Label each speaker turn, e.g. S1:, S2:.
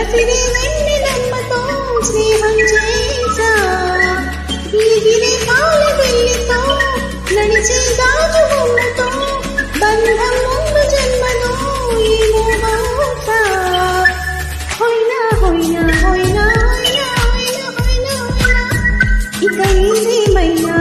S1: కసిరే వెన్నెలమ్మతో స్నేహం చేశా ఈగిరే పాల వెళ్ళితో నడిచే గాజు బొమ్మతో బంధం ముందు జన్మలో ఏమో బహుశా హోయినా హోయినా హోయినా హోయినా హోయినా హోయినా ఇక ఏదేమైనా